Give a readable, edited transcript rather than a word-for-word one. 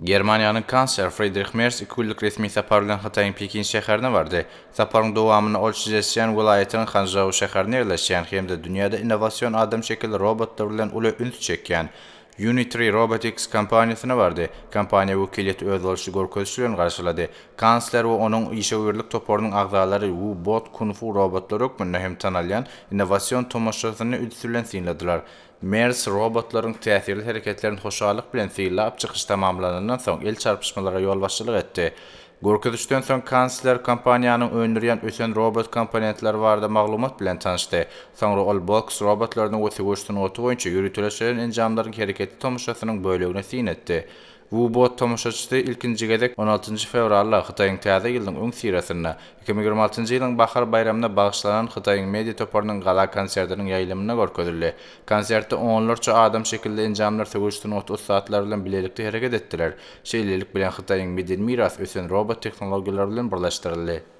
Germaniýanyň kansleri Fridrih Mers 2 günlük resmi sapar bilen Hytaýyň Pekin şäherine bardy. Saparyň dowamyny Olşyjesiýan welaýatynyň Hanzhou şäherine ýerleşýän hemde dünýäde innowasion adam şekilli robotlar bilen uly üns çekýän Unitree Robotics kompaniýasyna bardy. Kompaniýa wekileti öz bolşy görkezişi bilen garşylady. Kansler we onuň işe toparynyň agzalary bot kung-fu robotlar ökmünde hem tanalýan innowasion tomaşasyny ünsülen synladylar. Mers robotlaryň täsirli hereketlerini hoşallyk bilen syýlap çykyş tamamlanandan soň el çarpışmalara ýol başçylyk etdi. Görkezişden soň kansler kompaniýanyň öňdürýän ösen robot komponentlari barada maglumat bilen tanışdy. Soňra ol box robotlarynyň wesegüşden otu boýunça ýürütilen enjamlaryň hereketi tomaşasynyň bölegine syn etdi. Bu bot tomaşaçysy ilkinji gedek 16 fevralda Hytaýyň täze ýylyň öň sirasyna 2026 ýylyň bahar bayramyna bagyşlanan Hytaýyň media toparynyň gala konsertiniň ýaýlymyna görkezildi. Konsertde onlarça adam şekilde enjamlar sögüşden 30 saatlar bilen bilelikde hereket etdiler. Şeýlelik bilen Hytaýyň media miras ösen robot teknologiýalary bilen birleşdirildi.